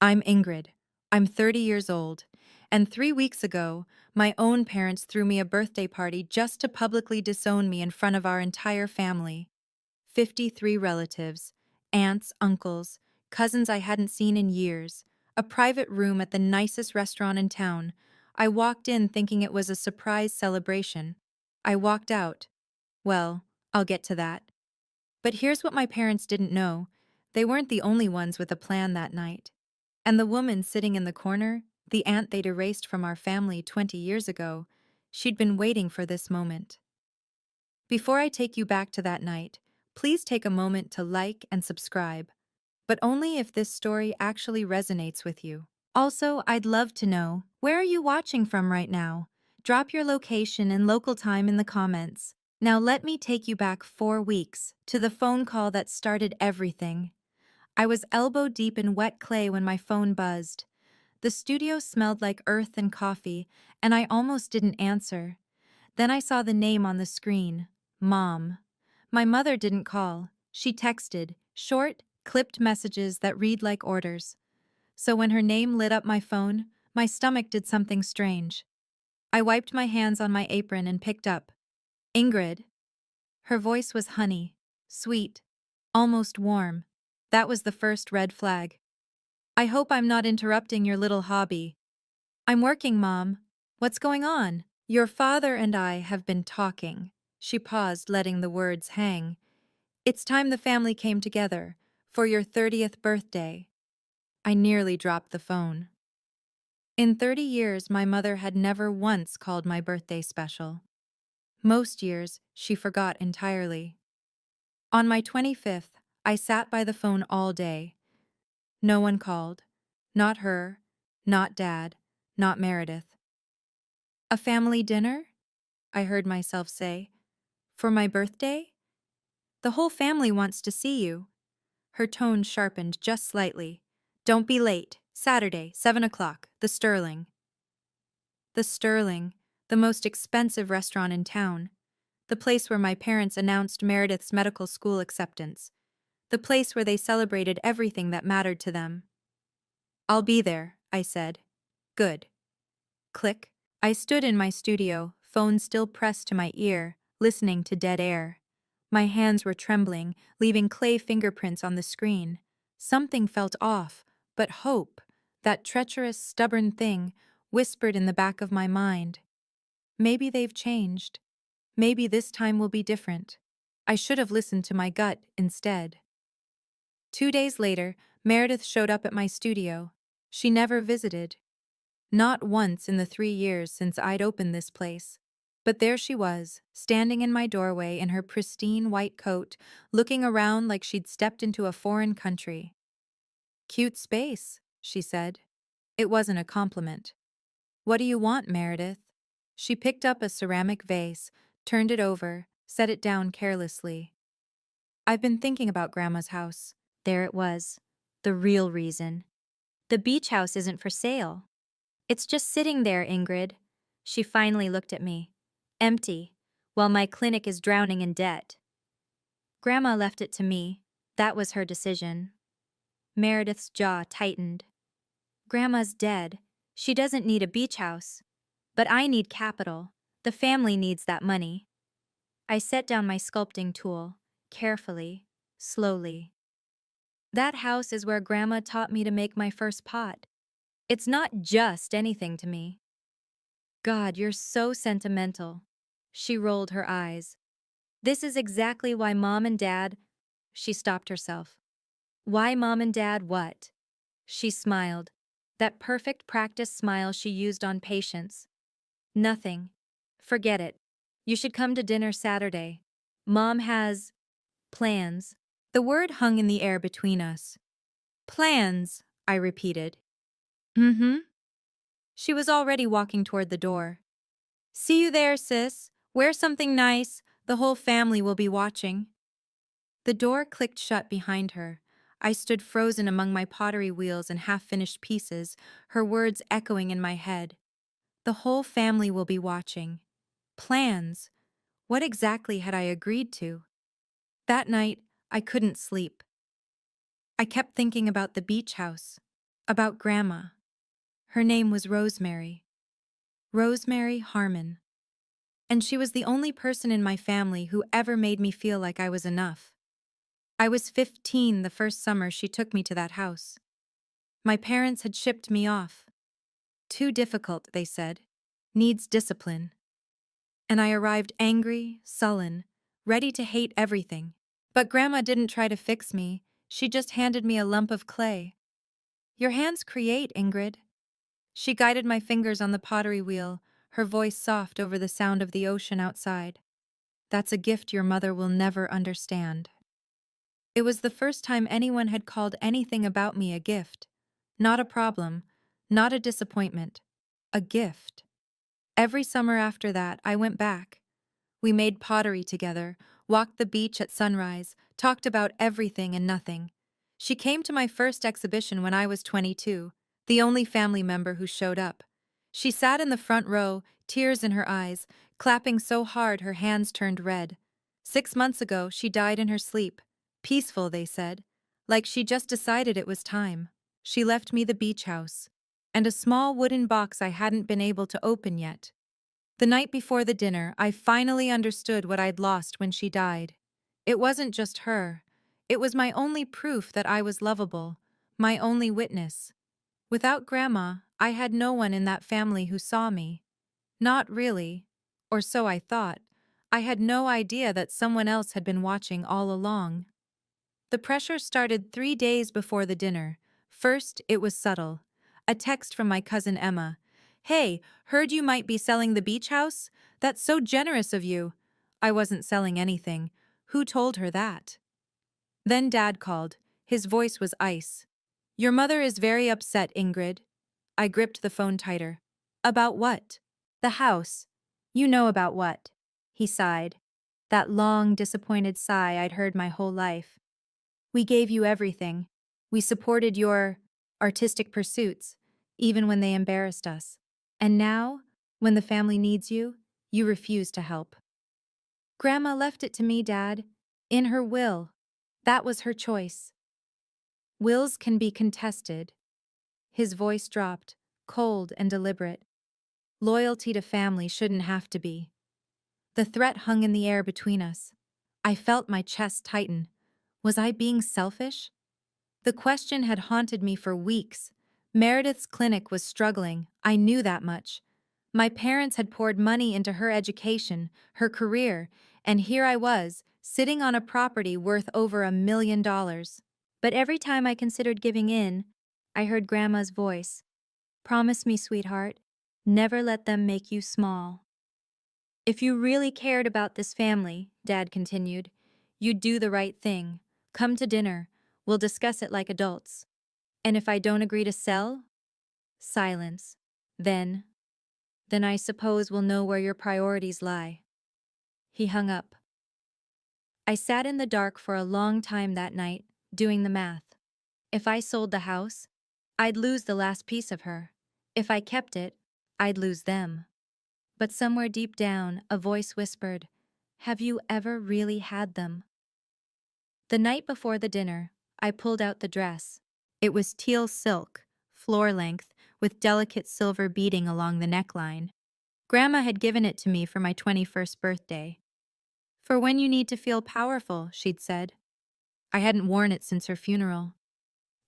I'm Ingrid. I'm 30 years old, and 3 weeks ago, my own parents threw me a birthday party just to publicly disown me in front of our entire family. 53 relatives, aunts, uncles, cousins I hadn't seen in years, a private room at the nicest restaurant in town. I walked in thinking it was a surprise celebration. I walked out. Well, I'll get to that. But here's what my parents didn't know. They weren't the only ones with a plan that night. And the woman sitting in the corner, the aunt they'd erased from our family 20 years ago, she'd been waiting for this moment. Before I take you back to that night, please take a moment to like and subscribe, but only if this story actually resonates with you. Also, I'd love to know, where are you watching from right now? Drop your location and local time in the comments. Now let me take you back 4 weeks to the phone call that started everything. I was elbow deep in wet clay when my phone buzzed. The studio smelled like earth and coffee, and I almost didn't answer. Then I saw the name on the screen, Mom. My mother didn't call. She texted, short, clipped messages that read like orders. So when her name lit up my phone, my stomach did something strange. I wiped my hands on my apron and picked up. Ingrid. Her voice was honey, sweet, almost warm. That was the first red flag. I hope I'm not interrupting your little hobby. I'm working, Mom. What's going on? Your father and I have been talking. She paused, letting the words hang. It's time the family came together for your 30th birthday. I nearly dropped the phone. In 30 years, my mother had never once called my birthday special. Most years, she forgot entirely. On my 25th, I sat by the phone all day. No one called. Not her, not Dad, not Meredith. A family dinner? I heard myself say. For my birthday? The whole family wants to see you. Her tone sharpened just slightly. Don't be late. Saturday, 7 o'clock, the Sterling. The Sterling, the most expensive restaurant in town. The place where my parents announced Meredith's medical school acceptance. The place where they celebrated everything that mattered to them. I'll be there, I said. Good. Click. I stood in my studio, phone still pressed to my ear, listening to dead air. My hands were trembling, leaving clay fingerprints on the screen. Something felt off, but hope, that treacherous, stubborn thing, whispered in the back of my mind. Maybe they've changed. Maybe this time will be different. I should have listened to my gut instead. 2 days later, Meredith showed up at my studio. She never visited. Not once in the 3 years since I'd opened this place. But there she was, standing in my doorway in her pristine white coat, looking around like she'd stepped into a foreign country. Cute space, she said. It wasn't a compliment. What do you want, Meredith? She picked up a ceramic vase, turned it over, set it down carelessly. I've been thinking about Grandma's house. There it was. The real reason. The beach house isn't for sale. It's just sitting there, Ingrid. She finally looked at me. Empty, while my clinic is drowning in debt. Grandma left it to me. That was her decision. Meredith's jaw tightened. Grandma's dead. She doesn't need a beach house. But I need capital. The family needs that money. I set down my sculpting tool, carefully, slowly. That house is where Grandma taught me to make my first pot. It's not just anything to me. God, you're so sentimental. She rolled her eyes. This is exactly why Mom and Dad... She stopped herself. Why Mom and Dad what? She smiled. That perfect practice smile she used on patients. Nothing. Forget it. You should come to dinner Saturday. Mom has... plans. The word hung in the air between us. Plans, I repeated. Mm-hmm. She was already walking toward the door. See you there, sis. Wear something nice. The whole family will be watching. The door clicked shut behind her. I stood frozen among my pottery wheels and half-finished pieces, her words echoing in my head. The whole family will be watching. Plans. What exactly had I agreed to? That night, I couldn't sleep. I kept thinking about the beach house. About Grandma. Her name was Rosemary. Rosemary Harmon. And she was the only person in my family who ever made me feel like I was enough. I was 15 the first summer she took me to that house. My parents had shipped me off. Too difficult, they said. Needs discipline. And I arrived angry, sullen, ready to hate everything. But Grandma didn't try to fix me, she just handed me a lump of clay. Your hands create, Ingrid. She guided my fingers on the pottery wheel, her voice soft over the sound of the ocean outside. That's a gift your mother will never understand. It was the first time anyone had called anything about me a gift. Not a problem, not a disappointment. A gift. Every summer after that, I went back. We made pottery together, walked the beach at sunrise, talked about everything and nothing. She came to my first exhibition when I was 22, the only family member who showed up. She sat in the front row, tears in her eyes, clapping so hard her hands turned red. 6 months ago, she died in her sleep. Peaceful, they said. Like she just decided it was time. She left me the beach house. And a small wooden box I hadn't been able to open yet. The night before the dinner, I finally understood what I'd lost when she died. It wasn't just her. It was my only proof that I was lovable, my only witness. Without Grandma, I had no one in that family who saw me. Not really, or so I thought. I had no idea that someone else had been watching all along. The pressure started 3 days before the dinner. First, it was subtle. A text from my cousin Emma. "Hey, heard you might be selling the beach house? That's so generous of you." I wasn't selling anything. Who told her that? Then Dad called. His voice was ice. "Your mother is very upset, Ingrid." I gripped the phone tighter. "About what?" "The house. You know about what." He sighed. That long, disappointed sigh I'd heard my whole life. "We gave you everything. We supported your artistic pursuits, even when they embarrassed us. And now, when the family needs you, you refuse to help." "Grandma left it to me, Dad. In her will. That was her choice." "Wills can be contested." His voice dropped, cold and deliberate. "Loyalty to family shouldn't have to be." The threat hung in the air between us. I felt my chest tighten. Was I being selfish? The question had haunted me for weeks. Meredith's clinic was struggling, I knew that much. My parents had poured money into her education, her career, and here I was, sitting on a property worth over $1 million. But every time I considered giving in, I heard Grandma's voice. "Promise me, sweetheart, never let them make you small." "If you really cared about this family," Dad continued, "you'd do the right thing. Come to dinner. We'll discuss it like adults. And if I don't agree to sell?" Silence. Then I suppose we'll know where your priorities lie." He hung up. I sat in the dark for a long time that night, doing the math. If I sold the house, I'd lose the last piece of her. If I kept it, I'd lose them. But somewhere deep down, a voice whispered, "Have you ever really had them?" The night before the dinner, I pulled out the dress. It was teal silk, floor length, with delicate silver beading along the neckline. Grandma had given it to me for my 21st birthday. "For when you need to feel powerful," she'd said. I hadn't worn it since her funeral.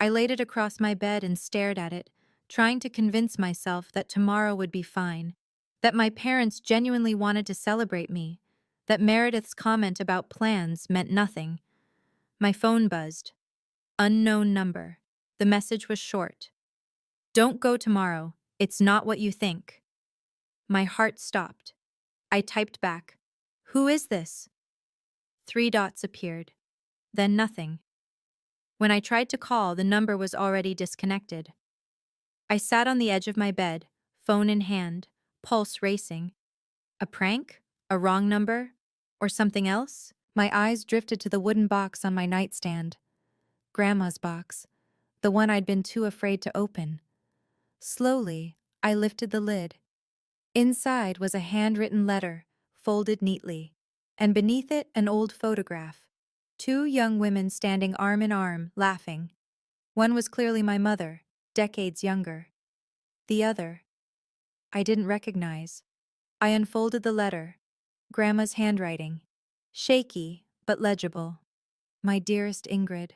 I laid it across my bed and stared at it, trying to convince myself that tomorrow would be fine, that my parents genuinely wanted to celebrate me, that Meredith's comment about plans meant nothing. My phone buzzed. Unknown number. The message was short. "Don't go tomorrow. It's not what you think." My heart stopped. I typed back, "Who is this?" 3 dots appeared. Then nothing. When I tried to call, the number was already disconnected. I sat on the edge of my bed, phone in hand, pulse racing. A prank? A wrong number? Or something else? My eyes drifted to the wooden box on my nightstand. Grandma's box. The one I'd been too afraid to open. Slowly, I lifted the lid. Inside was a handwritten letter, folded neatly, and beneath it an old photograph. 2 young women standing arm in arm, laughing. One was clearly my mother, decades younger. The other, I didn't recognize. I unfolded the letter. Grandma's handwriting. Shaky, but legible. My dearest Ingrid.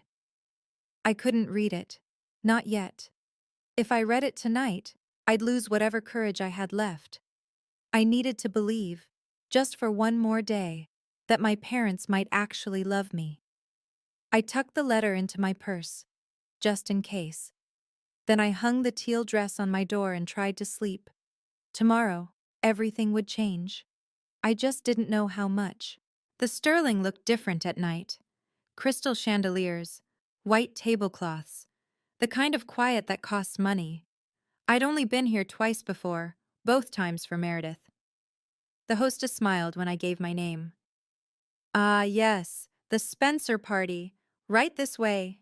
I couldn't read it. Not yet. If I read it tonight, I'd lose whatever courage I had left. I needed to believe, just for one more day, that my parents might actually love me. I tucked the letter into my purse, just in case. Then I hung the teal dress on my door and tried to sleep. Tomorrow, everything would change. I just didn't know how much. The Sterling looked different at night. Crystal chandeliers, white tablecloths, the kind of quiet that costs money. I'd only been here twice before, both times for Meredith. The hostess smiled when I gave my name. Ah, yes, the Spencer party. Right this way.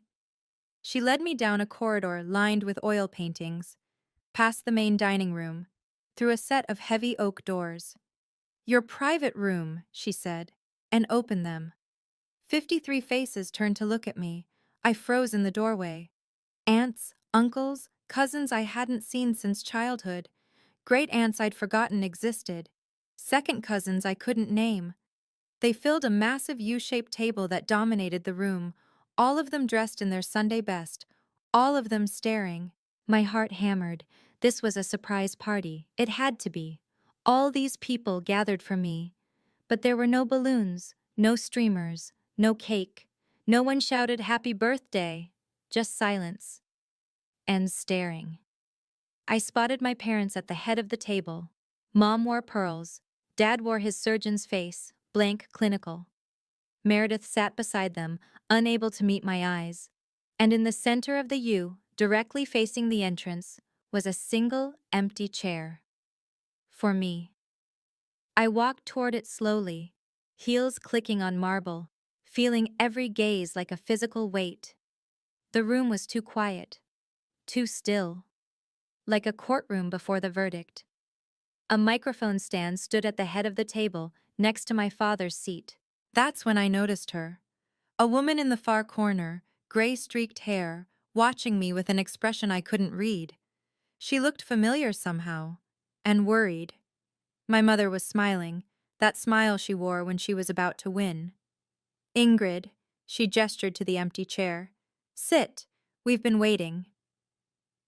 She led me down a corridor lined with oil paintings, past the main dining room, through a set of heavy oak doors. Your private room, she said, and opened them. 53 faces turned to look at me. I froze in the doorway. Aunts, uncles, cousins I hadn't seen since childhood, great aunts I'd forgotten existed, second cousins I couldn't name. They filled a massive U-shaped table that dominated the room, all of them dressed in their Sunday best, all of them staring. My heart hammered. This was a surprise party. It had to be. All these people gathered for me. But there were no balloons, no streamers, no cake. No one shouted happy birthday. Just silence. And staring. I spotted my parents at the head of the table. Mom wore pearls. Dad wore his surgeon's face, blank, clinical. Meredith sat beside them, unable to meet my eyes. And in the center of the U, directly facing the entrance, was a single, empty chair. For me. I walked toward it slowly, heels clicking on marble, feeling every gaze like a physical weight. The room was too quiet, too still, like a courtroom before the verdict. A microphone stand stood at the head of the table, next to my father's seat. That's when I noticed her. A woman in the far corner, gray-streaked hair, watching me with an expression I couldn't read. She looked familiar somehow, and worried. My mother was smiling, that smile she wore when she was about to win. Ingrid, she gestured to the empty chair. Sit, we've been waiting.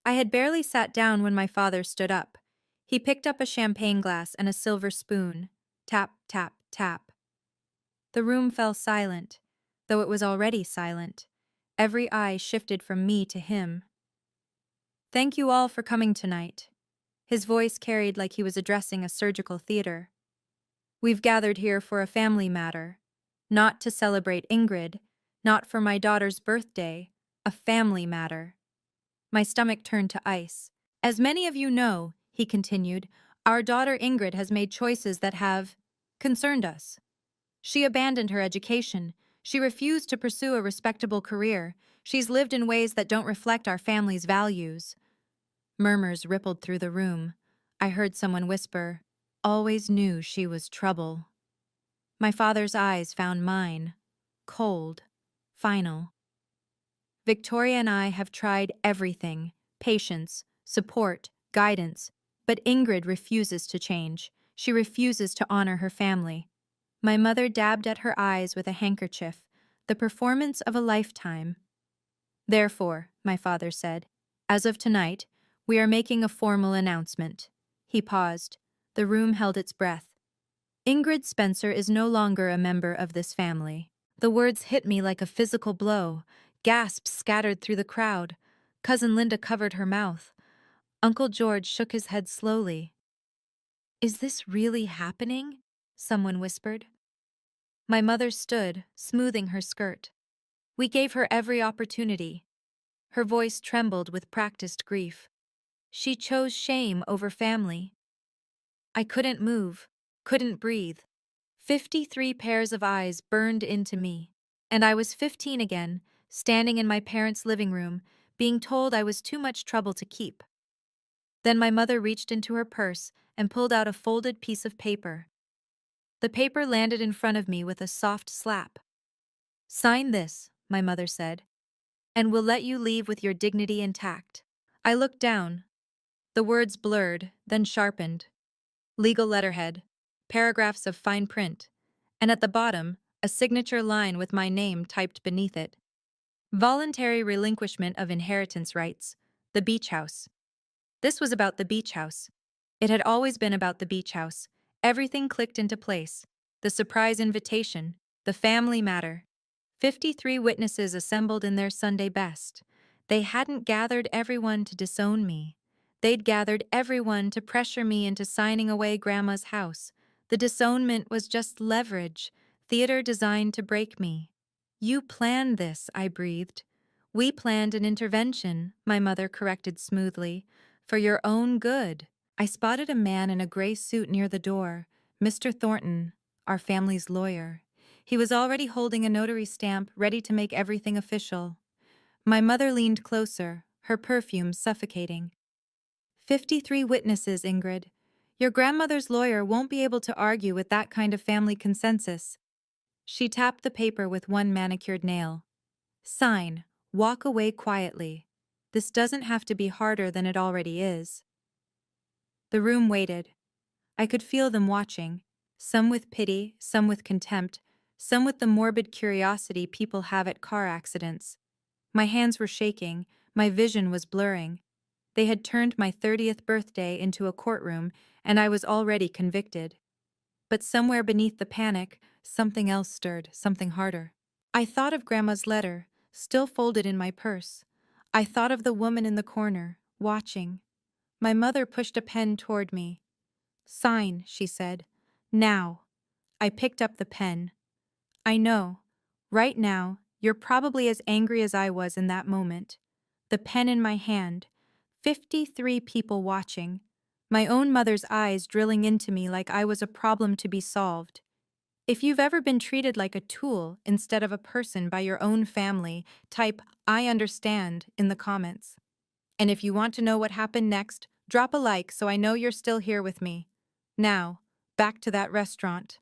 I had barely sat down when my father stood up. He picked up a champagne glass and a silver spoon. Tap, tap, tap. The room fell silent, though it was already silent. Every eye shifted from me to him. Thank you all for coming tonight. His voice carried like he was addressing a surgical theater. We've gathered here for a family matter. Not to celebrate Ingrid, not for my daughter's birthday, a family matter. My stomach turned to ice. As many of you know, he continued, our daughter Ingrid has made choices that have concerned us. She abandoned her education. She refused to pursue a respectable career. She's lived in ways that don't reflect our family's values. Murmurs rippled through the room. I heard someone whisper, always knew she was trouble. My father's eyes found mine, cold, final. Victoria and I have tried everything, patience, support, guidance, but Ingrid refuses to change. She refuses to honor her family. My mother dabbed at her eyes with a handkerchief, the performance of a lifetime. Therefore, my father said, as of tonight, we are making a formal announcement. He paused. The room held its breath. Ingrid Spencer is no longer a member of this family. The words hit me like a physical blow. Gasps scattered through the crowd. Cousin Linda covered her mouth. Uncle George shook his head slowly. Is this really happening? Someone whispered. My mother stood, smoothing her skirt. We gave her every opportunity. Her voice trembled with practiced grief. She chose shame over family. I couldn't move, couldn't breathe. 53 pairs of eyes burned into me, and I was 15 again, standing in my parents' living room, being told I was too much trouble to keep. Then my mother reached into her purse and pulled out a folded piece of paper. The paper landed in front of me with a soft slap. Sign this, my mother said, and we'll let you leave with your dignity intact. I looked down. The words blurred, then sharpened. Legal letterhead, paragraphs of fine print, and at the bottom, a signature line with my name typed beneath it. Voluntary relinquishment of inheritance rights. The beach house. This was about the beach house. It had always been about the beach house. Everything clicked into place. The surprise invitation, the family matter. 53 witnesses assembled in their Sunday best. They hadn't gathered everyone to disown me. They'd gathered everyone to pressure me into signing away Grandma's house. The disownment was just leverage, theater designed to break me. You planned this, I breathed. We planned an intervention, my mother corrected smoothly, for your own good. I spotted a man in a gray suit near the door, Mr. Thornton, our family's lawyer. He was already holding a notary stamp, ready to make everything official. My mother leaned closer, her perfume suffocating. 53 witnesses, Ingrid. Your grandmother's lawyer won't be able to argue with that kind of family consensus. She tapped the paper with one manicured nail. Sign. Walk away quietly. This doesn't have to be harder than it already is. The room waited. I could feel them watching, some with pity, some with contempt, some with the morbid curiosity people have at car accidents. My hands were shaking, my vision was blurring. They had turned my 30th birthday into a courtroom, and I was already convicted. But somewhere beneath the panic, something else stirred, something harder. I thought of Grandma's letter, still folded in my purse. I thought of the woman in the corner, watching. My mother pushed a pen toward me. Sign, she said. Now. I picked up the pen. I know. Right now, you're probably as angry as I was in that moment. The pen in my hand. 53 people watching. My own mother's eyes drilling into me like I was a problem to be solved. If you've ever been treated like a tool instead of a person by your own family, type "I understand" in the comments. And if you want to know what happened next, drop a like so I know you're still here with me. Now, back to that restaurant.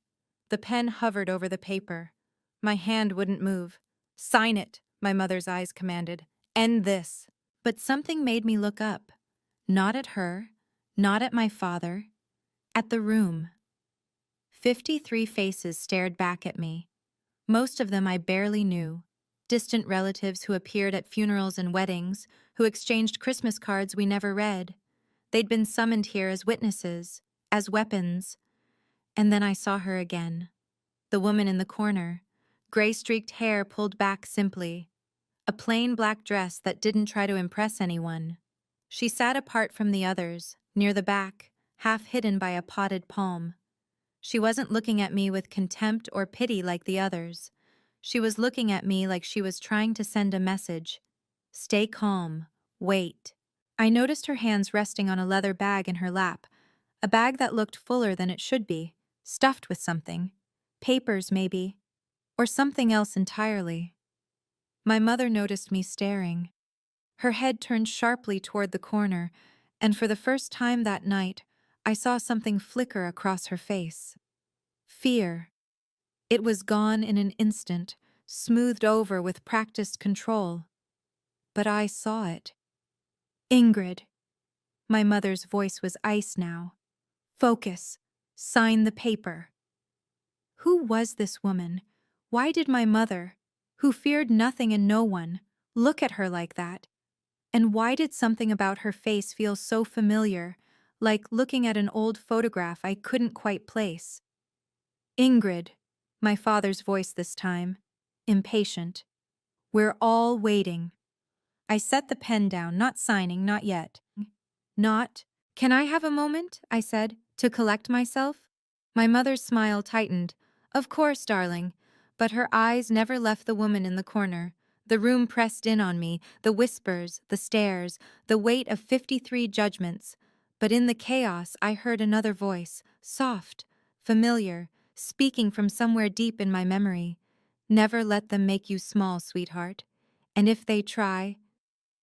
The pen hovered over the paper. My hand wouldn't move. Sign it, my mother's eyes commanded. End this. But something made me look up. Not at her, not at my father, at the room. 53 faces stared back at me. Most of them I barely knew. Distant relatives who appeared at funerals and weddings, who exchanged Christmas cards we never read. They'd been summoned here as witnesses, as weapons. And then I saw her again. The woman in the corner. Gray-streaked hair pulled back simply. A plain black dress that didn't try to impress anyone. She sat apart from the others, near the back, half hidden by a potted palm. She wasn't looking at me with contempt or pity like the others. She was looking at me like she was trying to send a message. Stay calm. Wait. I noticed her hands resting on a leather bag in her lap, a bag that looked fuller than it should be, stuffed with something. Papers, maybe. Or something else entirely. My mother noticed me staring. Her head turned sharply toward the corner, and for the first time that night, I saw something flicker across her face. Fear. It was gone in an instant, smoothed over with practiced control. But I saw it. Ingrid. My mother's voice was ice now. Focus. Sign the paper. Who was this woman? Why did my mother, who feared nothing and no one, look at her like that? And why did something about her face feel so familiar, like looking at an old photograph I couldn't quite place? Ingrid, my father's voice this time, impatient. We're all waiting. I set the pen down, not signing, not yet. Not. Can I have a moment, I said, to collect myself? My mother's smile tightened. Of course, darling. But her eyes never left the woman in the corner. The room pressed in on me, the whispers, the stares, the weight of 53 judgments. But in the chaos, I heard another voice, soft, familiar, speaking from somewhere deep in my memory. Never let them make you small, sweetheart. And if they try,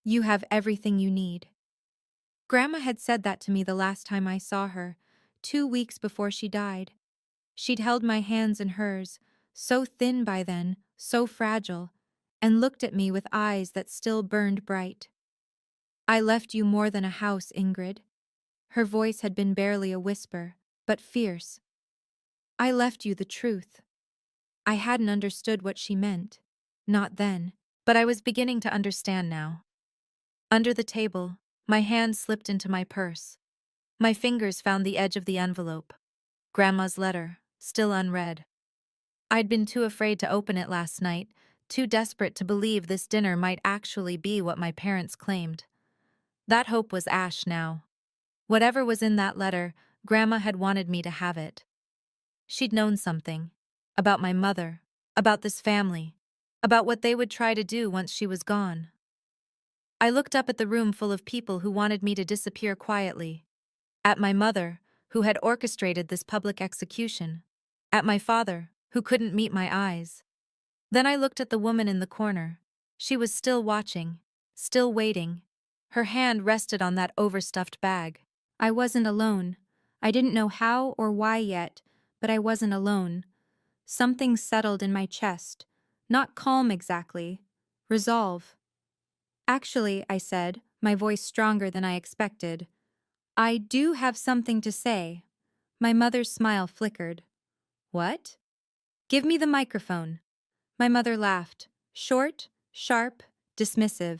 you have everything you need. Grandma had said that to me the last time I saw her, 2 weeks before she died. She'd held my hands in hers, so thin by then, so fragile, and looked at me with eyes that still burned bright. I left you more than a house, Ingrid. Her voice had been barely a whisper, but fierce. I left you the truth. I hadn't understood what she meant. Not then, but I was beginning to understand now. Under the table, my hand slipped into my purse. My fingers found the edge of the envelope. Grandma's letter, still unread. I'd been too afraid to open it last night, too desperate to believe this dinner might actually be what my parents claimed. That hope was ash now. Whatever was in that letter, Grandma had wanted me to have it. She'd known something. About my mother. About this family. About what they would try to do once she was gone. I looked up at the room full of people who wanted me to disappear quietly. At my mother, who had orchestrated this public execution. At my father, who couldn't meet my eyes. Then I looked at the woman in the corner. She was still watching, still waiting. Her hand rested on that overstuffed bag. I wasn't alone. I didn't know how or why yet, but I wasn't alone. Something settled in my chest. Not calm exactly. Resolve. Actually, I said, my voice stronger than I expected. I do have something to say. My mother's smile flickered. What? Give me the microphone. My mother laughed. Short, sharp, dismissive.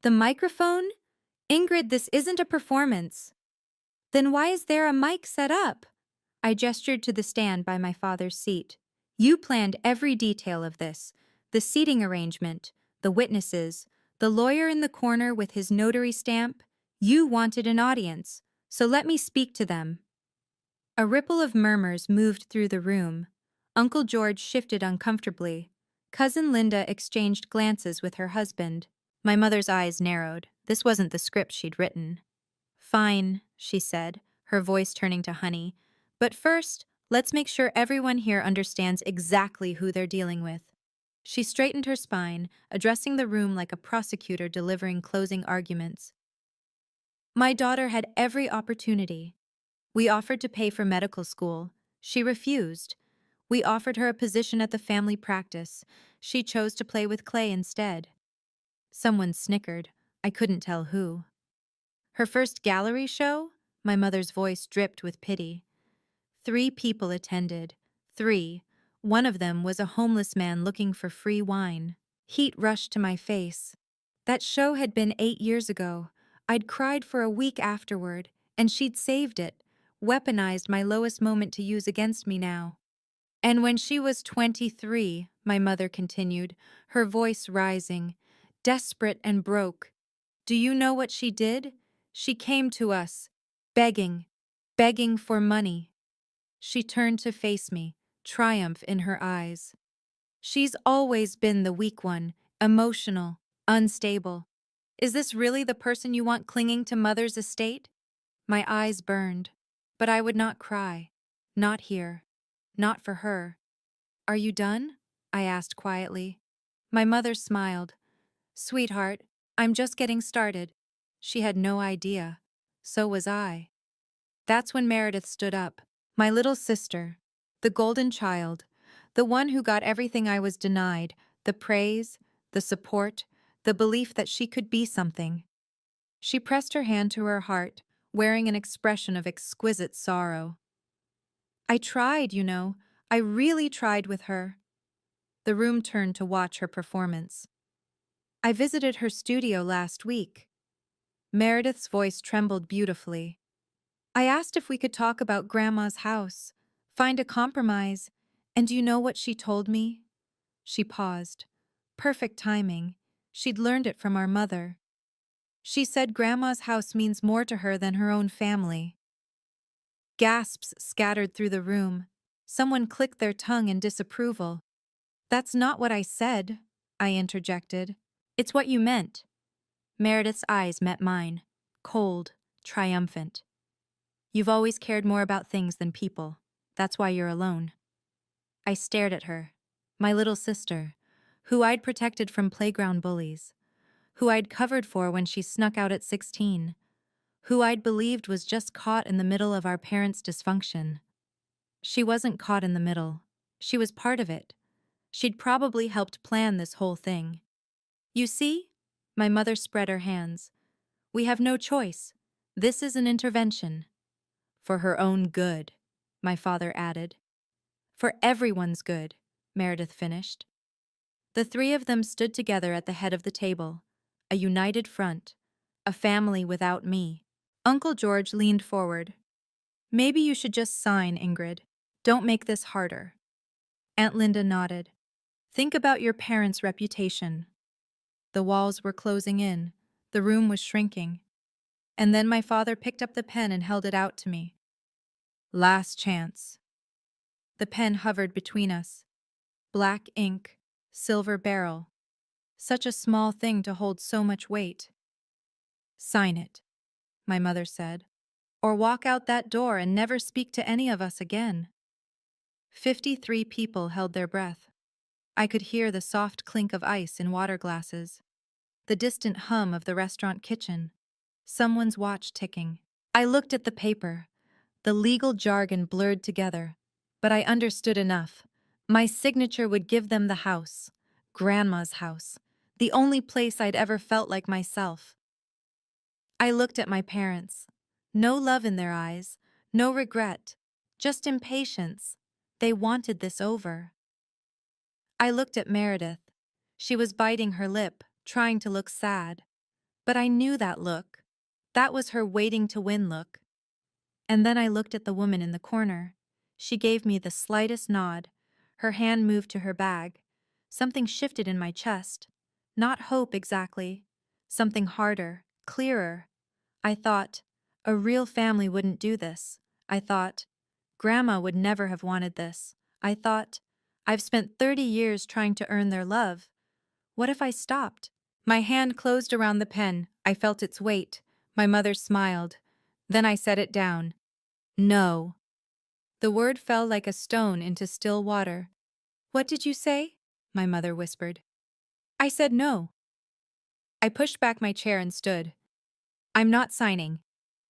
The microphone? Ingrid, this isn't a performance. Then why is there a mic set up? I gestured to the stand by my father's seat. You planned every detail of this. The seating arrangement, the witnesses, the lawyer in the corner with his notary stamp. You wanted an audience, so let me speak to them. A ripple of murmurs moved through the room. Uncle George shifted uncomfortably. Cousin Linda exchanged glances with her husband. My mother's eyes narrowed. This wasn't the script she'd written. Fine, she said, her voice turning to Honey. But first, let's make sure everyone here understands exactly who they're dealing with. She straightened her spine, addressing the room like a prosecutor delivering closing arguments. My daughter had every opportunity. We offered to pay for medical school. She refused. We offered her a position at the family practice. She chose to play with clay instead. Someone snickered. I couldn't tell who. Her first gallery show? My mother's voice dripped with pity. 3 people attended. 3. One of them was a homeless man looking for free wine. Heat rushed to my face. That show had been 8 years ago. I'd cried for a week afterward, and she'd saved it, weaponized my lowest moment to use against me now. And when she was 23, my mother continued, her voice rising, desperate and broke. Do you know what she did? She came to us, begging for money. She turned to face me, triumph in her eyes. She's always been the weak one, emotional, unstable. Is this really the person you want clinging to mother's estate? My eyes burned, but I would not cry. Not here. Not for her. Are you done? I asked quietly. My mother smiled. Sweetheart, I'm just getting started. She had no idea. So was I. That's when Meredith stood up. My little sister. The golden child. The one who got everything I was denied. The praise, the support, the belief that she could be something. She pressed her hand to her heart, wearing an expression of exquisite sorrow. I tried, you know. I really tried with her. The room turned to watch her performance. I visited her studio last week. Meredith's voice trembled beautifully. I asked if we could talk about Grandma's house, find a compromise, and do you know what she told me? She paused. Perfect timing. She'd learned it from our mother. She said Grandma's house means more to her than her own family. Gasps scattered through the room. Someone clicked their tongue in disapproval. That's not what I said, I interjected. It's what you meant. Meredith's eyes met mine, cold, triumphant. You've always cared more about things than people. That's why you're alone. I stared at her, my little sister, who I'd protected from playground bullies, who I'd covered for when she snuck out at 16, who I'd believed was just caught in the middle of our parents' dysfunction. She wasn't caught in the middle. She was part of it. She'd probably helped plan this whole thing. You see? My mother spread her hands. We have no choice. This is an intervention. For her own good, my father added. For everyone's good, Meredith finished. The three of them stood together at the head of the table, a united front, a family without me. Uncle George leaned forward. Maybe you should just sign, Ingrid. Don't make this harder. Aunt Linda nodded. Think about your parents' reputation. The walls were closing in. The room was shrinking. And then my father picked up the pen and held it out to me. Last chance. The pen hovered between us. Black ink, silver barrel. Such a small thing to hold so much weight. Sign it, my mother said, or walk out that door and never speak to any of us again. 53 people held their breath. I could hear the soft clink of ice in water glasses, the distant hum of the restaurant kitchen, someone's watch ticking. I looked at the paper, the legal jargon blurred together, but I understood enough. My signature would give them the house, Grandma's house, the only place I'd ever felt like myself. I looked at my parents. No love in their eyes, no regret, just impatience. They wanted this over. I looked at Meredith. She was biting her lip, trying to look sad. But I knew that look. That was her waiting to win look. And then I looked at the woman in the corner. She gave me the slightest nod. Her hand moved to her bag. Something shifted in my chest. Not hope exactly. Something harder, clearer. I thought, a real family wouldn't do this. I thought, Grandma would never have wanted this. I thought, I've spent 30 years trying to earn their love. What if I stopped? My hand closed around the pen. I felt its weight. My mother smiled. Then I set it down. No. The word fell like a stone into still water. What did you say? My mother whispered. I said no. I pushed back my chair and stood. I'm not signing,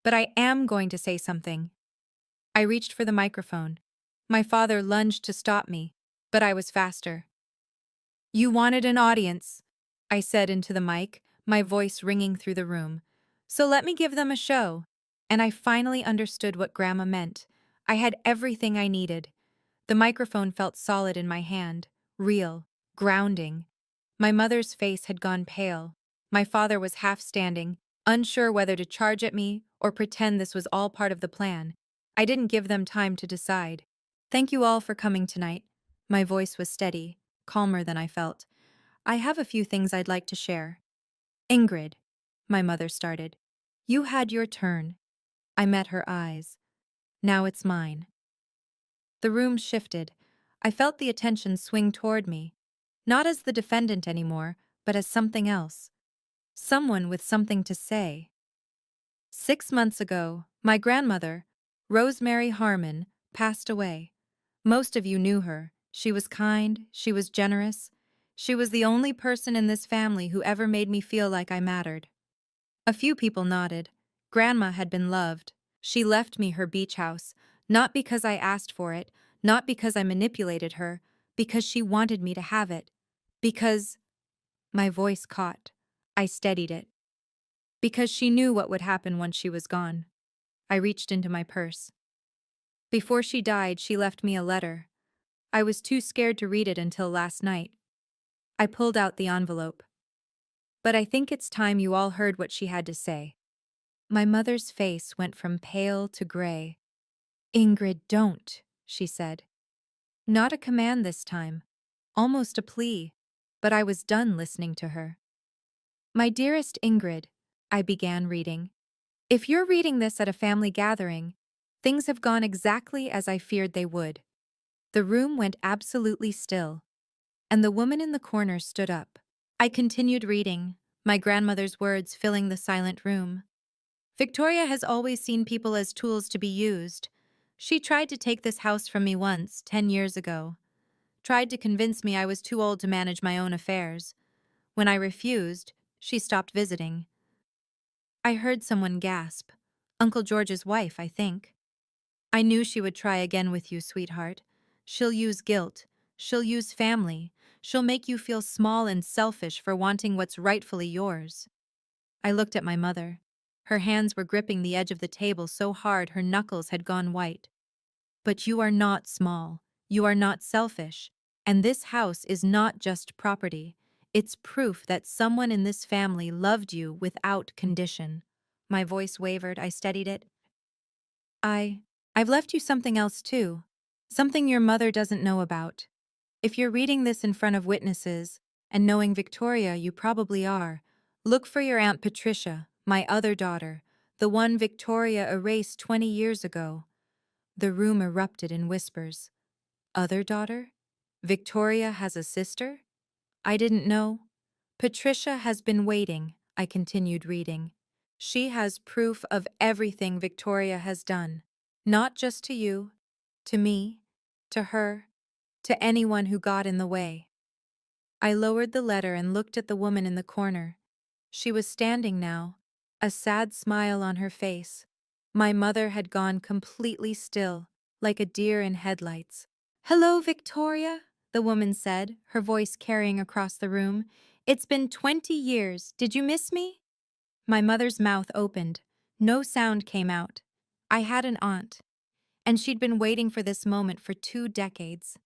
but I am going to say something. I reached for the microphone. My father lunged to stop me, but I was faster. You wanted an audience, I said into the mic, my voice ringing through the room. So let me give them a show. And I finally understood what Grandma meant. I had everything I needed. The microphone felt solid in my hand, real, grounding. My mother's face had gone pale. My father was half standing, unsure whether to charge at me or pretend this was all part of the plan. I didn't give them time to decide. Thank you all for coming tonight. My voice was steady, calmer than I felt. I have a few things I'd like to share. Ingrid, my mother started. You had your turn. I met her eyes. Now it's mine. The room shifted. I felt the attention swing toward me. Not as the defendant anymore, but as something else. Someone with something to say. 6 months ago, my grandmother, Rosemary Harmon, passed away. Most of you knew her. She was kind, she was generous. She was the only person in this family who ever made me feel like I mattered. A few people nodded. Grandma had been loved. She left me her beach house, not because I asked for it, not because I manipulated her, because she wanted me to have it. Because... My voice caught. I steadied it. Because she knew what would happen once she was gone. I reached into my purse. Before she died, she left me a letter. I was too scared to read it until last night. I pulled out the envelope. But I think it's time you all heard what she had to say. My mother's face went from pale to gray. Ingrid, don't, she said. Not a command this time. Almost a plea. But I was done listening to her. My dearest Ingrid, I began reading. If you're reading this at a family gathering, things have gone exactly as I feared they would. The room went absolutely still, and the woman in the corner stood up. I continued reading, my grandmother's words filling the silent room. Victoria has always seen people as tools to be used. She tried to take this house from me once, 10 years ago. Tried to convince me I was too old to manage my own affairs. When I refused, she stopped visiting. I heard someone gasp. Uncle George's wife, I think. I knew she would try again with you, sweetheart. She'll use guilt. She'll use family. She'll make you feel small and selfish for wanting what's rightfully yours. I looked at my mother. Her hands were gripping the edge of the table so hard her knuckles had gone white. But you are not small. You are not selfish. And this house is not just property. It's proof that someone in this family loved you without condition. My voice wavered. I steadied it. I. I've left you something else too. Something your mother doesn't know about. If you're reading this in front of witnesses, and knowing Victoria, you probably are, look for your Aunt Patricia, my other daughter, the one Victoria erased 20 years ago. The room erupted in whispers. Other daughter? Victoria has a sister? I didn't know. Patricia has been waiting, I continued reading. She has proof of everything Victoria has done. Not just to you, to me, to her, to anyone who got in the way. I lowered the letter and looked at the woman in the corner. She was standing now, a sad smile on her face. My mother had gone completely still, like a deer in headlights. "Hello, Victoria," the woman said, her voice carrying across the room. "It's been 20 years. Did you miss me?" My mother's mouth opened. No sound came out. I had an aunt, and she'd been waiting for this moment for 2 decades.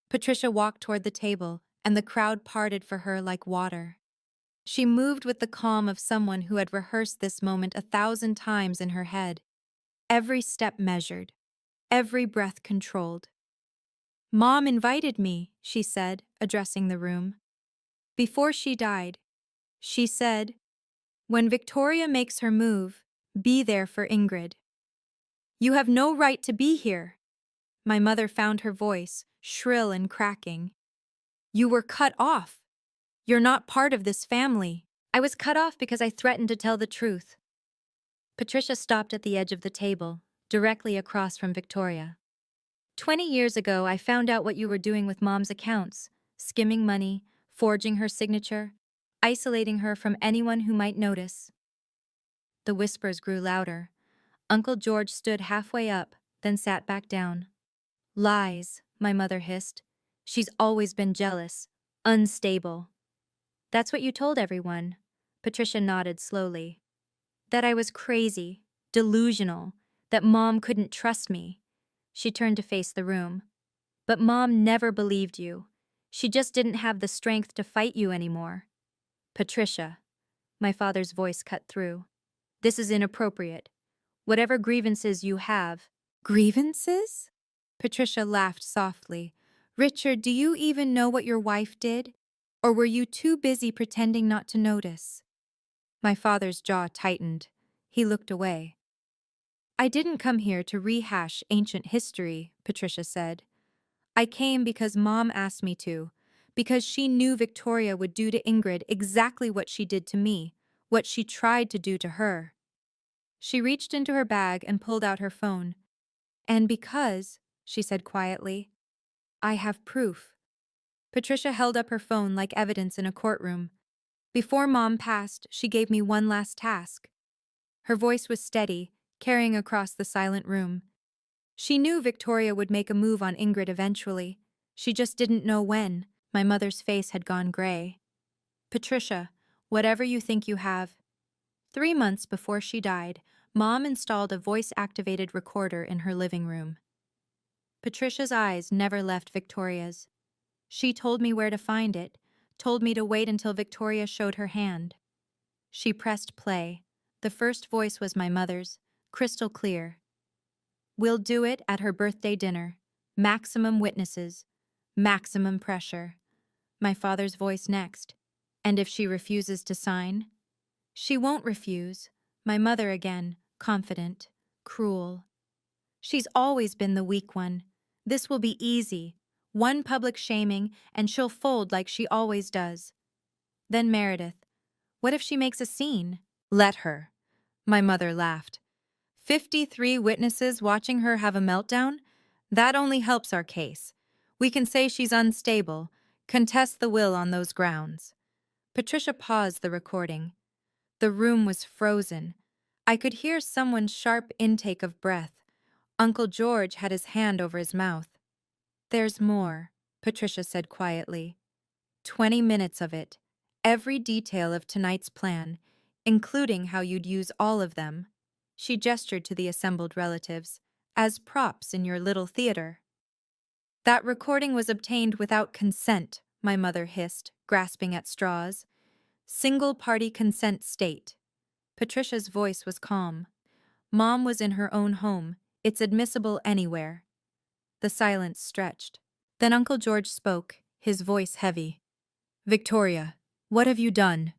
Patricia walked toward the table, and the crowd parted for her like water. She moved with the calm of someone who had rehearsed this moment 1,000 times in her head. Every step measured, every breath controlled. "Mom invited me," she said, addressing the room. "Before she died, she said, 'When Victoria makes her move, be there for Ingrid.' You have no right to be here." My mother found her voice, shrill and cracking. "You were cut off. You're not part of this family." "I was cut off because I threatened to tell the truth." Patricia stopped at the edge of the table, directly across from Victoria. 20 years ago, I found out what you were doing with Mom's accounts, skimming money, forging her signature, isolating her from anyone who might notice." The whispers grew louder. Uncle George stood halfway up, then sat back down. "Lies," my mother hissed. "She's always been jealous, unstable." "That's what you told everyone." Patricia nodded slowly. "That I was crazy, delusional, that Mom couldn't trust me." She turned to face the room. "But Mom never believed you. She just didn't have the strength to fight you anymore." "Patricia," my father's voice cut through, "this is inappropriate. Whatever grievances you have—" "Grievances?" Patricia laughed softly. "Richard, do you even know what your wife did? Or were you too busy pretending not to notice?" My father's jaw tightened. He looked away. "I didn't come here to rehash ancient history," Patricia said. "I came because Mom asked me to, because she knew Victoria would do to Ingrid exactly what she did to me, what she tried to do to her." She reached into her bag and pulled out her phone. "And because," she said quietly, "I have proof." Patricia held up her phone like evidence in a courtroom. "Before Mom passed, she gave me one last task." Her voice was steady, carrying across the silent room. "She knew Victoria would make a move on Ingrid eventually. She just didn't know when." My mother's face had gone gray. "Patricia, whatever you think you have." 3 months before she died, Mom installed a voice-activated recorder in her living room. Patricia's eyes never left Victoria's. She told me where to find it, told me to wait until Victoria showed her hand. She pressed play. The first voice was my mother's, crystal clear. "We'll do it at her birthday dinner. Maximum witnesses. Maximum pressure." My father's voice next. "And if she refuses to sign?" "She won't refuse." My mother again, confident, cruel. "She's always been the weak one. This will be easy. One public shaming, and she'll fold like she always does." Then Meredith. "What if she makes a scene?" "Let her." My mother laughed. 53 witnesses watching her have a meltdown? That only helps our case. We can say she's unstable, contest the will on those grounds." Patricia paused the recording. The room was frozen. I could hear someone's sharp intake of breath. Uncle George had his hand over his mouth. "There's more," Patricia said quietly. 20 minutes of it. Every detail of tonight's plan. including how you'd use all of them. She gestured to the assembled relatives, as props in your little theater. That recording was obtained without consent, my mother hissed, grasping at straws. Single-party consent state. Patricia's voice was calm. Mom was in her own home. It's admissible anywhere. The silence stretched. Then Uncle George spoke, his voice heavy. Victoria, what have you done?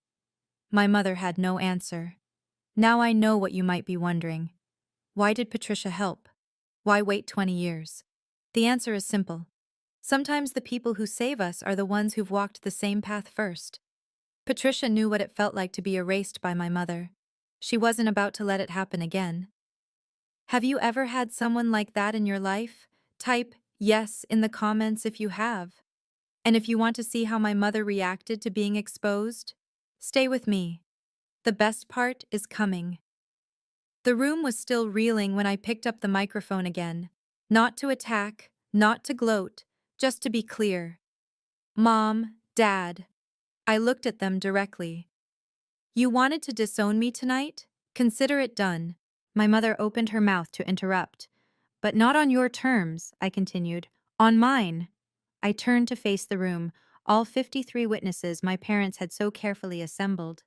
My mother had no answer. Now I know what you might be wondering. Why did Patricia help? Why wait 20 years? The answer is simple. Sometimes the people who save us are the ones who've walked the same path first. Patricia knew what it felt like to be erased by my mother. She wasn't about to let it happen again. Have you ever had someone like that in your life? Type yes in the comments if you have. And if you want to see how my mother reacted to being exposed, stay with me. The best part is coming. The room was still reeling when I picked up the microphone again. Not to attack, not to gloat, just to be clear. Mom, Dad. I looked at them directly. You wanted to disown me tonight? Consider it done. My mother opened her mouth to interrupt. But not on your terms, I continued. On mine. I turned to face the room, all 53 witnesses my parents had so carefully assembled.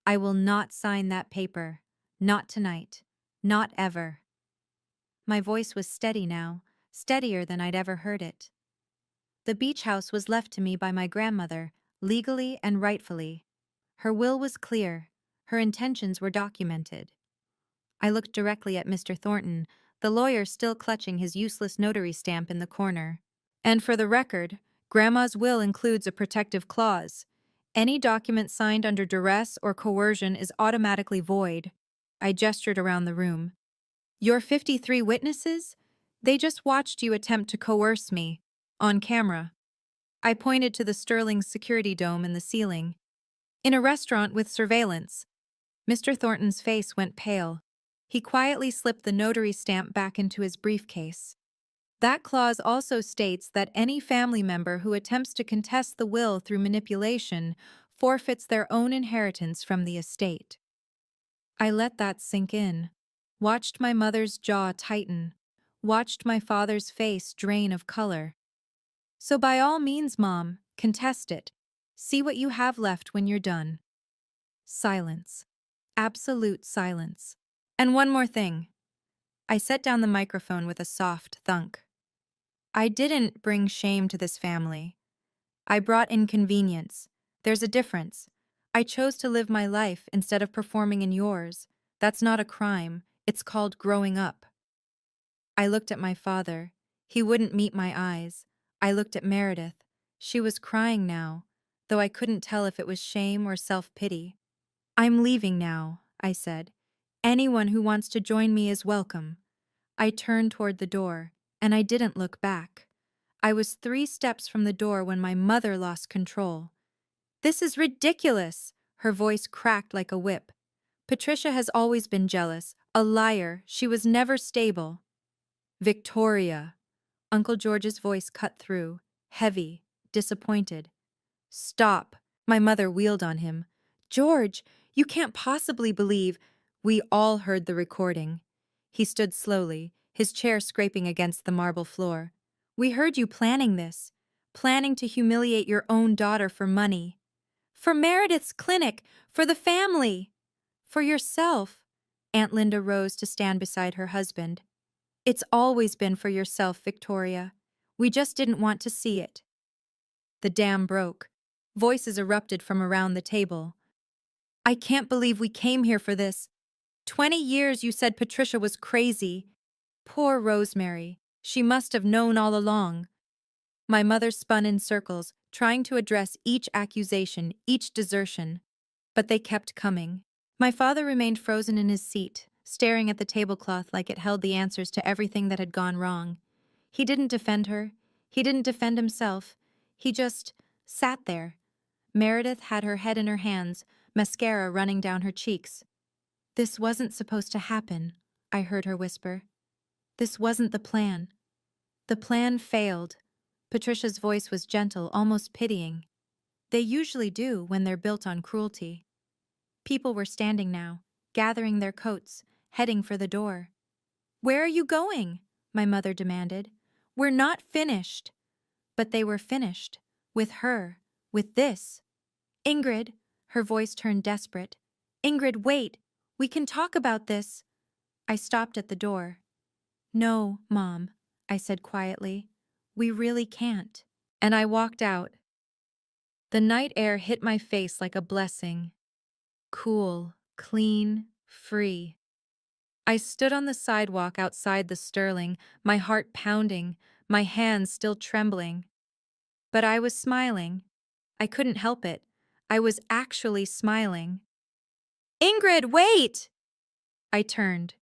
I will not sign that paper. Not tonight. Not ever. My voice was steady now, steadier than I'd ever heard it. The beach house was left to me by my grandmother, legally and rightfully. Her will was clear. Her intentions were documented. I looked directly at Mr. Thornton, the lawyer still clutching his useless notary stamp in the corner. And for the record, Grandma's will includes a protective clause. Any document signed under duress or coercion is automatically void. I gestured around the room. Your 53 witnesses? They just watched you attempt to coerce me. On camera. I pointed to the sterling security dome in the ceiling. In a restaurant with surveillance. Mr. Thornton's face went pale. He quietly slipped the notary stamp back into his briefcase. That clause also states that any family member who attempts to contest the will through manipulation forfeits their own inheritance from the estate. I let that sink in, watched my mother's jaw tighten, watched my father's face drain of color. So by all means, Mom, contest it. See what you have left when you're done. Silence. Absolute silence. And one more thing. I set down the microphone with a soft thunk. I didn't bring shame to this family. I brought inconvenience. There's a difference. I chose to live my life instead of performing in yours. That's not a crime. It's called growing up. I looked at my father. He wouldn't meet my eyes. I looked at Meredith. She was crying now, though I couldn't tell if it was shame or self-pity. I'm leaving now, I said. Anyone who wants to join me is welcome. I turned toward the door, and I didn't look back. I was 3 steps from the door when my mother lost control. This is ridiculous! Her voice cracked like a whip. Patricia has always been jealous, a liar. She was never stable. Victoria. Uncle George's voice cut through, heavy, disappointed. Stop. My mother wheeled on him. George, you can't possibly believe. We all heard the recording. He stood slowly, his chair scraping against the marble floor. We heard you planning this, planning to humiliate your own daughter for money. For Meredith's clinic, for the family. For yourself. Aunt Linda rose to stand beside her husband. It's always been for yourself, Victoria. We just didn't want to see it. The dam broke. Voices erupted from around the table. I can't believe we came here for this. 20 years you said Patricia was crazy. Poor Rosemary. She must have known all along. My mother spun in circles, trying to address each accusation, each desertion. But they kept coming. My father remained frozen in his seat, staring at the tablecloth like it held the answers to everything that had gone wrong. He didn't defend her. He didn't defend himself. He just sat there. Meredith had her head in her hands, mascara running down her cheeks. This wasn't supposed to happen, I heard her whisper. This wasn't the plan. The plan failed. Patricia's voice was gentle, almost pitying. They usually do when they're built on cruelty. People were standing now, gathering their coats, heading for the door. "Where are you going?" my mother demanded. "We're not finished." But they were finished. With her. With this. "Ingrid," her voice turned desperate. "Ingrid, wait. We can talk about this." I stopped at the door. "No, Mom," I said quietly. "We really can't." And I walked out. The night air hit my face like a blessing. Cool, clean, free. I stood on the sidewalk outside the Sterling, my heart pounding, my hands still trembling. But I was smiling. I couldn't help it. I was actually smiling. "Ingrid, wait!" I turned.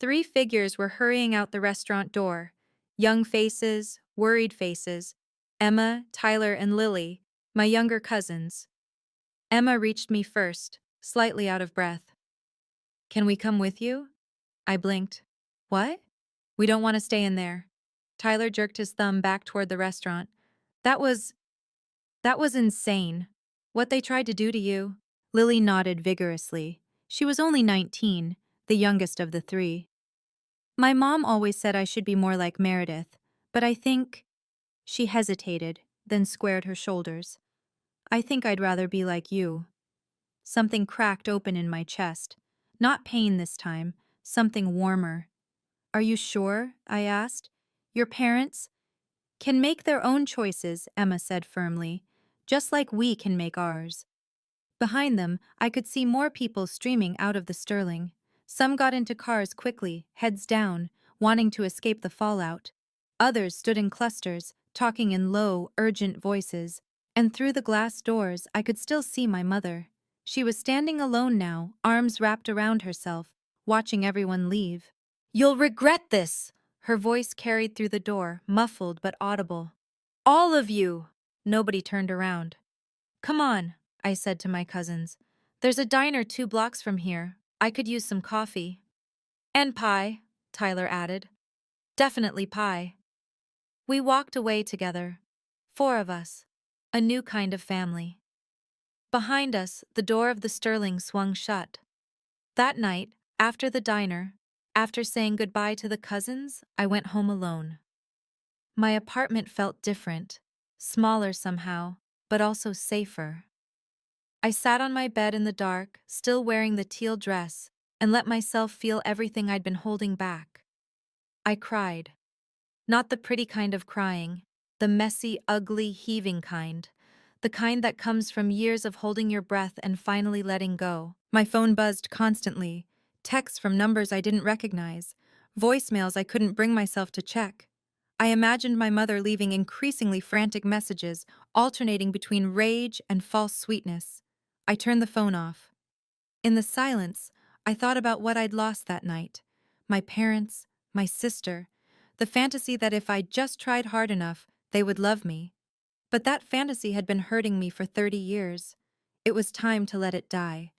3 figures were hurrying out the restaurant door. Young faces, worried faces. Emma, Tyler, and Lily, my younger cousins. Emma reached me first, slightly out of breath. "Can we come with you?" I blinked. "What?" "We don't want to stay in there." Tyler jerked his thumb back toward the restaurant. That was insane. What they tried to do to you." Lily nodded vigorously. She was only 19, the youngest of the 3. "My mom always said I should be more like Meredith, but I think—" She hesitated, then squared her shoulders. "I think I'd rather be like you." Something cracked open in my chest. Not pain this time, something warmer. "Are you sure?" I asked. "Your parents—" "Can make their own choices," Emma said firmly, "just like we can make ours." Behind them, I could see more people streaming out of the Sterling. Some got into cars quickly, heads down, wanting to escape the fallout. Others stood in clusters, talking in low, urgent voices. And through the glass doors, I could still see my mother. She was standing alone now, arms wrapped around herself, watching everyone leave. "You'll regret this!" Her voice carried through the door, muffled but audible. "All of you!" Nobody turned around. "Come on," I said to my cousins. "There's a diner 2 blocks from here. I could use some coffee." "And pie," Tyler added. "Definitely pie." We walked away together. 4 of us. A new kind of family. Behind us, the door of the Sterling swung shut. That night, after the diner, after saying goodbye to the cousins, I went home alone. My apartment felt different, smaller somehow, but also safer. I sat on my bed in the dark, still wearing the teal dress, and let myself feel everything I'd been holding back. I cried. Not the pretty kind of crying, the messy, ugly, heaving kind. The kind that comes from years of holding your breath and finally letting go. My phone buzzed constantly. Texts from numbers I didn't recognize. Voicemails I couldn't bring myself to check. I imagined my mother leaving increasingly frantic messages, alternating between rage and false sweetness. I turned the phone off. In the silence, I thought about what I'd lost that night. My parents, my sister, the fantasy that if I just tried hard enough, they would love me. But that fantasy had been hurting me for 30 years. It was time to let it die.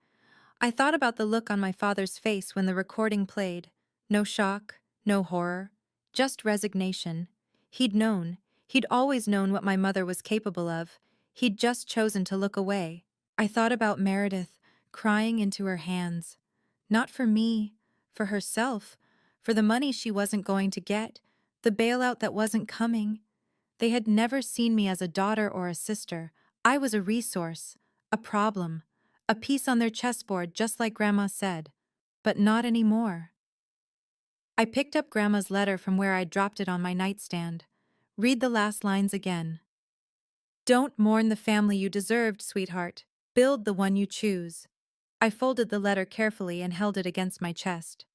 I thought about the look on my father's face when the recording played. No shock, no horror, just resignation. He'd known. He'd always known what my mother was capable of. He'd just chosen to look away. I thought about Meredith, crying into her hands. Not for me, for herself, for the money she wasn't going to get, the bailout that wasn't coming. They had never seen me as a daughter or a sister. I was a resource, a problem, a piece on their chessboard just like Grandma said. But not anymore. I picked up Grandma's letter from where I'd dropped it on my nightstand. Read the last lines again. "Don't mourn the family you deserved, sweetheart. Build the one you choose." I folded the letter carefully and held it against my chest.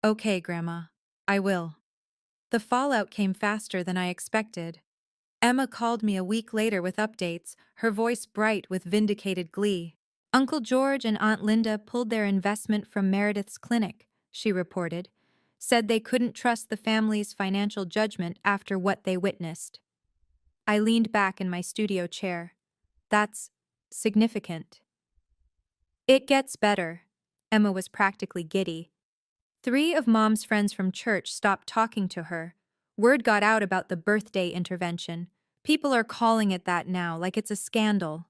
"Okay, Grandma. I will." The fallout came faster than I expected. Emma called me a week later with updates, her voice bright with vindicated glee. "Uncle George and Aunt Linda pulled their investment from Meredith's clinic," she reported. "Said they couldn't trust the family's financial judgment after what they witnessed." I leaned back in my studio chair. That's significant. "It gets better." Emma was practically giddy. 3 of Mom's friends from church stopped talking to her. Word got out about the birthday intervention. People are calling it that now, like it's a scandal.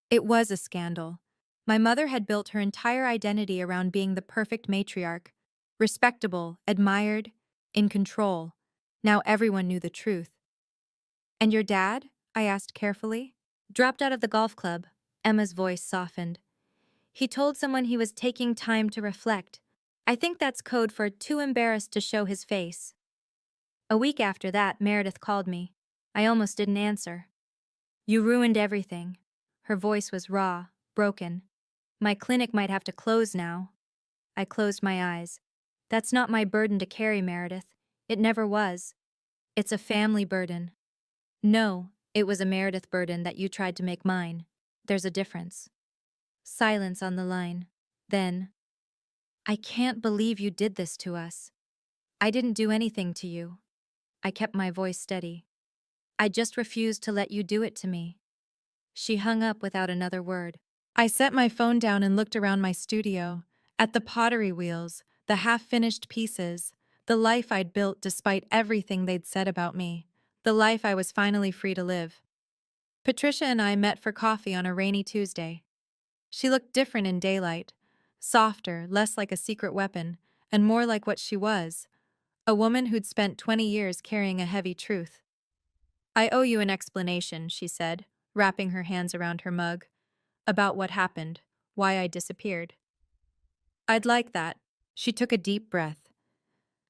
It was a scandal. My mother had built her entire identity around being the perfect matriarch, respectable, admired, in control. Now everyone knew the truth. And your dad? I asked carefully. Dropped out of the golf club. Emma's voice softened. He told someone he was taking time to reflect. I think that's code for too embarrassed to show his face. A week after that, Meredith called me. I almost didn't answer. You ruined everything. Her voice was raw, broken. My clinic might have to close now. I closed my eyes. That's not my burden to carry, Meredith. It never was. It's a family burden. No, it was a Meredith burden that you tried to make mine. There's a difference. Silence on the line. Then, I can't believe you did this to us. I didn't do anything to you. I kept my voice steady. I just refused to let you do it to me. She hung up without another word. I set my phone down and looked around my studio, at the pottery wheels, the half-finished pieces, the life I'd built despite everything they'd said about me, the life I was finally free to live. Patricia and I met for coffee on a rainy Tuesday. She looked different in daylight, softer, less like a secret weapon, and more like what she was, a woman who'd spent 20 years carrying a heavy truth. I owe you an explanation, she said, wrapping her hands around her mug, about what happened, why I disappeared. I'd like that. She took a deep breath.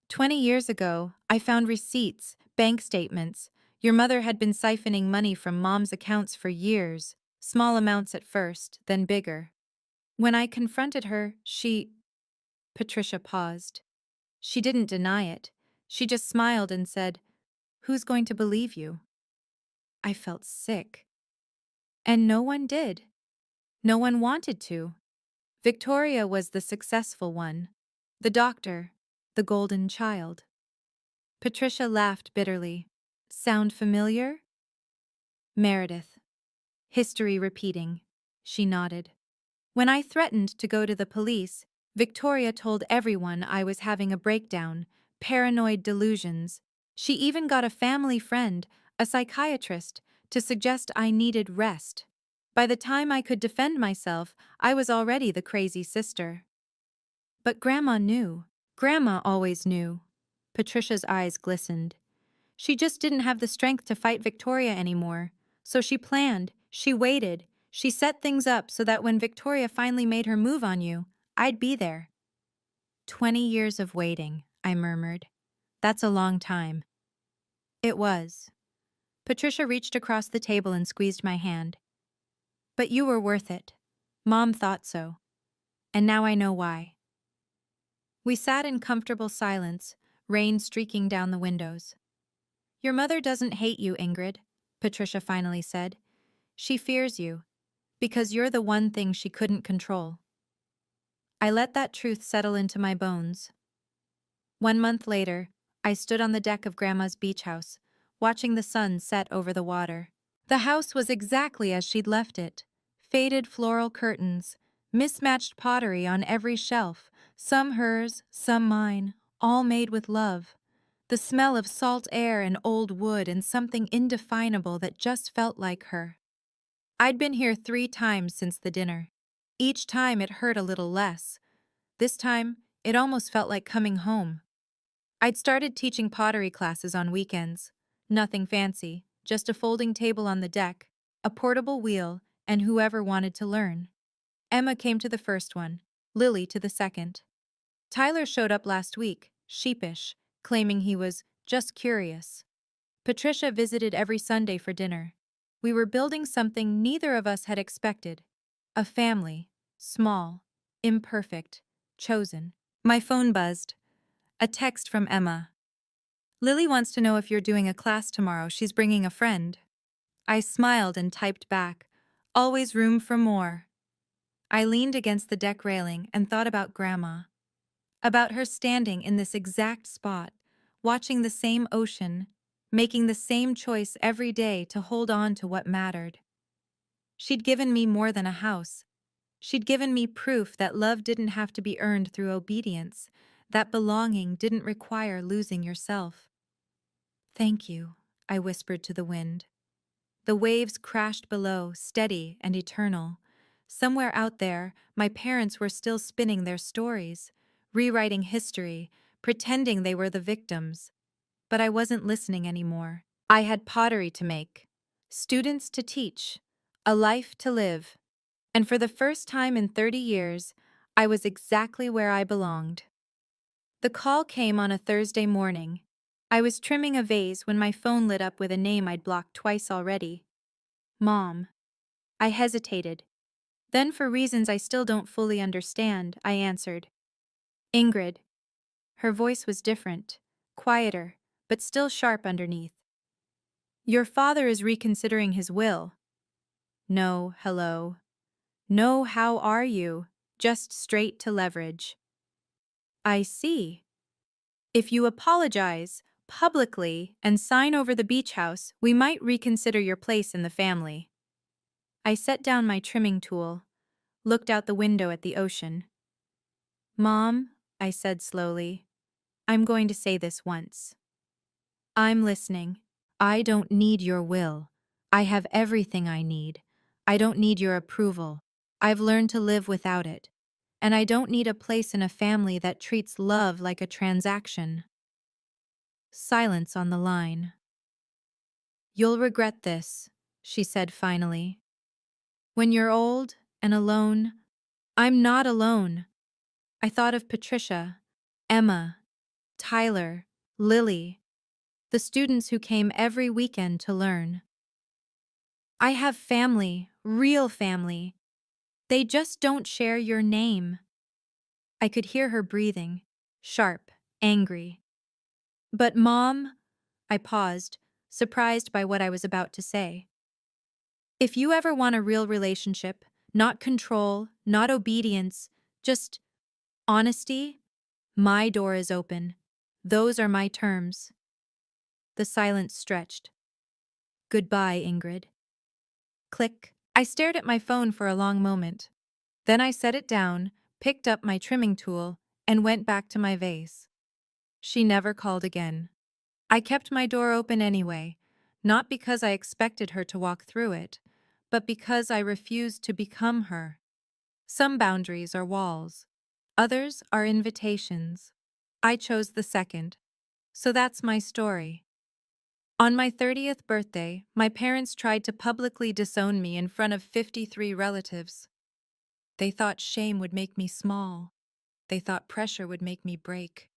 20 years ago, I found receipts, bank statements. Your mother had been siphoning money from Mom's accounts for years, small amounts at first, then bigger. When I confronted her, Patricia paused. She didn't deny it. She just smiled and said, "Who's going to believe you?" I felt sick. And no one did. No one wanted to. Victoria was the successful one, the doctor, the golden child. Patricia laughed bitterly. Sound familiar? Meredith. History repeating. She nodded. When I threatened to go to the police, Victoria told everyone I was having a breakdown, paranoid delusions. She even got a family friend, a psychiatrist, to suggest I needed rest. By the time I could defend myself, I was already the crazy sister. But Grandma knew. Grandma always knew. Patricia's eyes glistened. She just didn't have the strength to fight Victoria anymore. So she planned, she waited, she set things up so that when Victoria finally made her move on you, I'd be there. 20 years of waiting, I murmured. That's a long time. It was. Patricia reached across the table and squeezed my hand. But you were worth it. Mom thought so. And now I know why. We sat in comfortable silence, rain streaking down the windows. Your mother doesn't hate you, Ingrid, Patricia finally said. She fears you, because you're the one thing she couldn't control. I let that truth settle into my bones. 1 month later, I stood on the deck of Grandma's beach house, watching the sun set over the water. The house was exactly as she'd left it. Faded floral curtains, mismatched pottery on every shelf, some hers, some mine, all made with love. The smell of salt air and old wood and something indefinable that just felt like her. I'd been here 3 times since the dinner. Each time it hurt a little less. This time, it almost felt like coming home. I'd started teaching pottery classes on weekends. Nothing fancy, just a folding table on the deck, a portable wheel, and whoever wanted to learn. Emma came to the first one, Lily to the second. Tyler showed up last week, sheepish, claiming he was just curious. Patricia visited every Sunday for dinner. We were building something neither of us had expected. A family, small, imperfect, chosen. My phone buzzed. A text from Emma. Lily wants to know if you're doing a class tomorrow. She's bringing a friend. I smiled and typed back. Always room for more. I leaned against the deck railing and thought about Grandma. About her standing in this exact spot, watching the same ocean, making the same choice every day to hold on to what mattered. She'd given me more than a house. She'd given me proof that love didn't have to be earned through obedience, that belonging didn't require losing yourself. Thank you, I whispered to the wind. The waves crashed below, steady and eternal. Somewhere out there, my parents were still spinning their stories, rewriting history, pretending they were the victims. But I wasn't listening anymore. I had pottery to make, students to teach, a life to live. And for the first time in 30 years, I was exactly where I belonged. The call came on a Thursday morning. I was trimming a vase when my phone lit up with a name I'd blocked twice already. Mom. I hesitated. Then, for reasons I still don't fully understand, I answered. Ingrid. Her voice was different, quieter, but still sharp underneath. Your father is reconsidering his will. No, hello. No, how are you? Just straight to leverage. I see. If you apologize publicly and sign over the beach house, we might reconsider your place in the family. I set down my trimming tool, looked out the window at the ocean. Mom, I said slowly, I'm going to say this once. I'm listening. I don't need your will. I have everything I need. I don't need your approval. I've learned to live without it. And I don't need a place in a family that treats love like a transaction. Silence on the line. You'll regret this, she said finally. When you're old and alone, I'm not alone. I thought of Patricia, Emma, Tyler, Lily, the students who came every weekend to learn. I have family, real family. They just don't share your name. I could hear her breathing, sharp, angry. But Mom, I paused, surprised by what I was about to say. If you ever want a real relationship, not control, not obedience, just honesty, my door is open. Those are my terms. The silence stretched. Goodbye, Ingrid. Click. I stared at my phone for a long moment. Then I set it down, picked up my trimming tool, and went back to my vase. She never called again. I kept my door open anyway, not because I expected her to walk through it, but because I refused to become her. Some boundaries are walls. Others are invitations. I chose the second. So that's my story. On my 30th birthday, my parents tried to publicly disown me in front of 53 relatives. They thought shame would make me small. They thought pressure would make me break.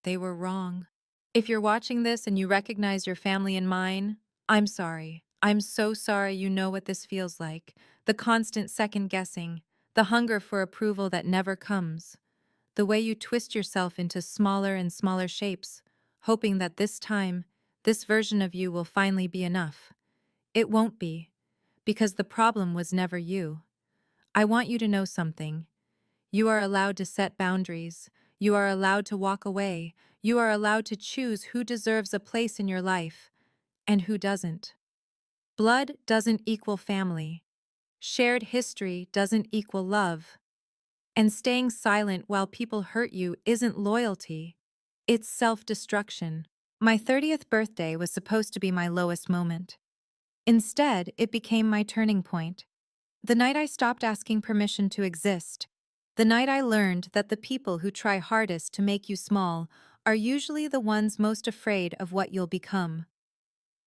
They were wrong. If you're watching this and you recognize your family in mine, I'm sorry. I'm so sorry you know what this feels like. The constant second guessing, the hunger for approval that never comes, the way you twist yourself into smaller and smaller shapes, hoping that this time, this version of you will finally be enough. It won't be, because the problem was never you. I want you to know something. You are allowed to set boundaries. You are allowed to walk away. You are allowed to choose who deserves a place in your life and who doesn't. Blood doesn't equal family. Shared history doesn't equal love. And staying silent while people hurt you isn't loyalty. It's self-destruction. My 30th birthday was supposed to be my lowest moment. Instead, it became my turning point. The night I stopped asking permission to exist. The night I learned that the people who try hardest to make you small are usually the ones most afraid of what you'll become.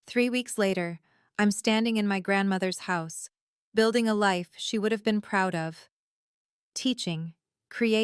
3 weeks later, I'm standing in my grandmother's house, building a life she would have been proud of. Teaching, creating,